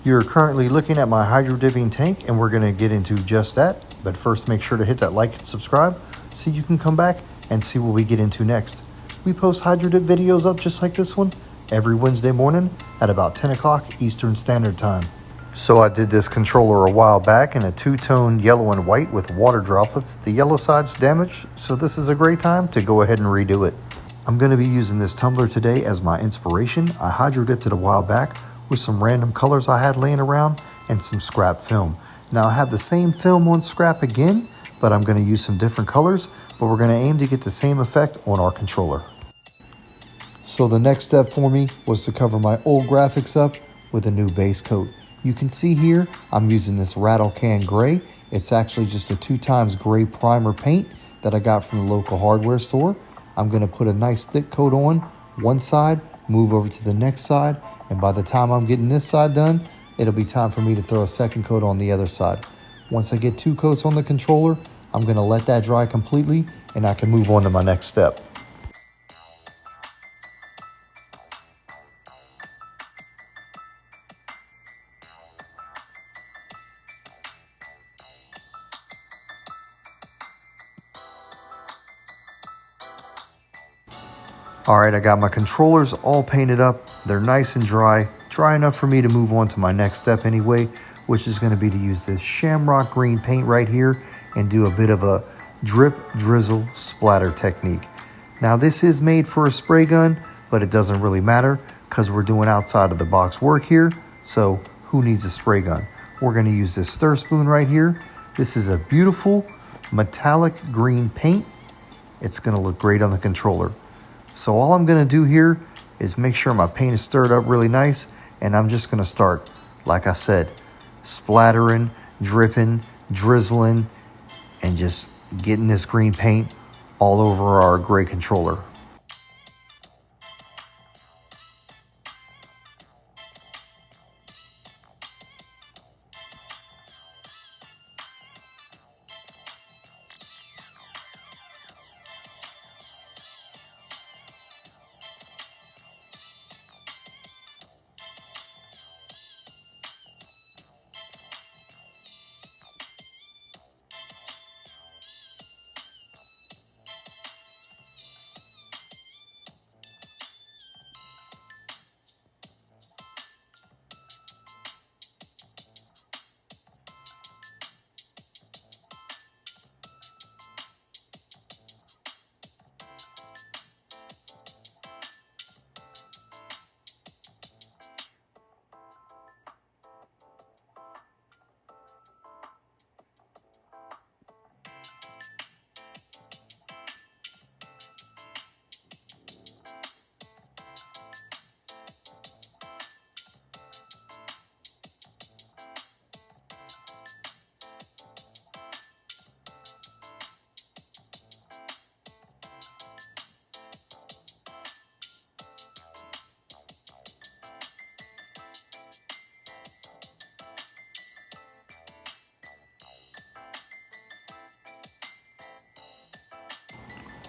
You're currently looking at my hydro dipping tank, and we're going to get into just that. But first, make sure to hit that like and subscribe so you can come back and see what we get into next. We post hydro dip videos up just like this one every Wednesday morning at about 10 o'clock Eastern Standard Time. So I did this controller a while back in a two-tone yellow and white with water droplets. The yellow side's damaged, so this is a great time to go ahead and redo it. I'm going to be using this tumbler today as my inspiration. I hydro dipped it a while back with some random colors I had laying around and some scrap film. Now I have the same film on scrap again, but I'm going to use some different colors, but we're going to aim to get the same effect on our controller. So the next step for me was to cover my old graphics up with a new base coat. You can see here I'm using this rattle can gray. It's actually just a 2x gray primer paint that I got from the local hardware store. I'm going to put a nice thick coat on one side, move over to the next side, and by the time I'm getting this side done, it'll be time for me to throw a second coat on the other side. Once I get 2 coats on the controller, I'm going to let that dry completely and I can move on to my next step. Alright, I got my controllers all painted up. They're nice and dry enough for me to move on to my next step anyway, which is going to be to use this shamrock green paint right here and do a bit of a drip, drizzle, splatter technique. Now this is made for a spray gun, but it doesn't really matter because we're doing outside of the box work here, so who needs a spray gun? We're going to use this stir spoon right here. This is a beautiful metallic green paint. It's going to look great on the controller. So all I'm going to do here is make sure my paint is stirred up really nice, and I'm just going to start, like I said, splattering, dripping, drizzling, and just getting this green paint all over our gray controller.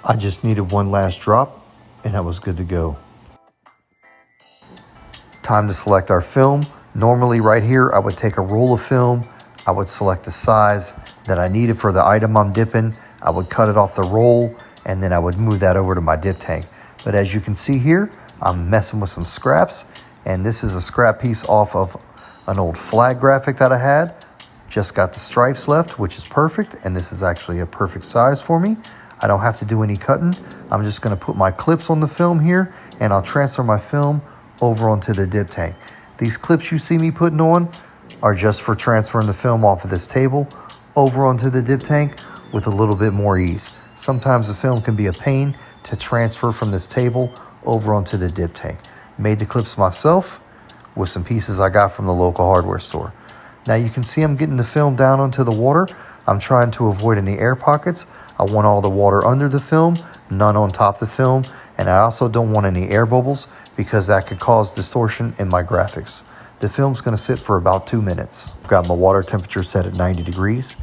I just needed one last drop and I was good to go. Time to select our film. Normally right here, I would take a roll of film. I would select the size that I needed for the item I'm dipping. I would cut it off the roll and then I would move that over to my dip tank. But as you can see here, I'm messing with some scraps, and this is a scrap piece off of an old flag graphic that I had. Just got the stripes left, which is perfect, and this is actually a perfect size for me. I don't have to do any cutting. I'm just going to put my clips on the film here, and I'll transfer my film over onto the dip tank. These clips you see me putting on are just for transferring the film off of this table over onto the dip tank with a little bit more ease. Sometimes the film can be a pain to transfer from this table over onto the dip tank. Made the clips myself with some pieces I got from the local hardware store. Now you can see I'm getting the film down onto the water. I'm trying to avoid any air pockets. I want all the water under the film, none on top of the film, and I also don't want any air bubbles because that could cause distortion in my graphics. The film's going to sit for about 2 minutes. I've got my water temperature set at 90 degrees,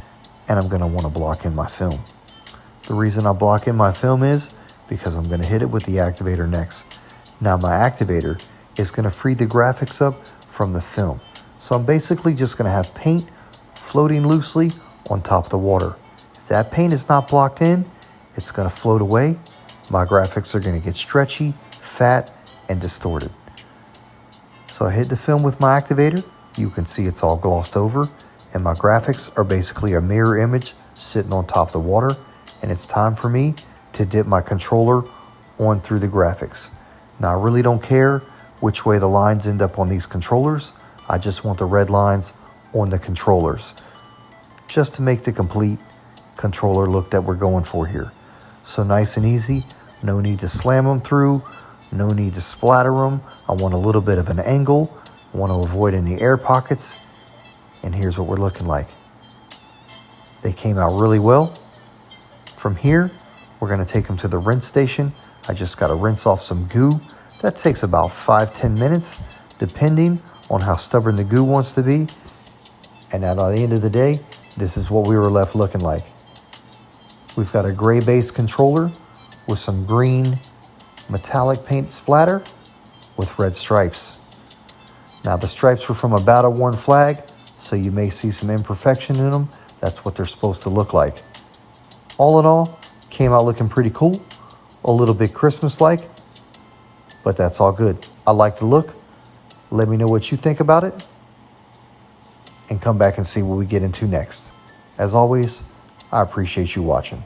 and I'm going to want to block in my film. The reason I block in my film is because I'm going to hit it with the activator next. Now my activator is going to free the graphics up from the film. So I'm basically just going to have paint floating loosely on top of the water. If that paint is not blocked in, it's going to float away. My graphics are going to get stretchy, fat, and distorted. So I hit the film with my activator. You can see it's all glossed over, and my graphics are basically a mirror image sitting on top of the water, and it's time for me to dip my controller on through the graphics. Now I really don't care which way the lines end up on these controllers. I just want the red lines on the controllers, just to make the complete controller look that we're going for here. So nice and easy, no need to slam them through, no need to splatter them. I want a little bit of an angle, I want to avoid any air pockets, and here's what we're looking like. They came out really well. From here, we're going to take them to the rinse station. I just got to rinse off some goo. That takes about 5-10 minutes, depending on how stubborn the goo wants to be. And at the end of the day, this is what we were left looking like. We've got a gray base controller with some green metallic paint splatter with red stripes. Now the stripes were from a battle-worn flag, so you may see some imperfection in them. That's what they're supposed to look like. All in all, came out looking pretty cool, a little bit Christmas-like, but that's all good. I like the look. Let me know what you think about it, and come back and see what we get into next. As always, I appreciate you watching.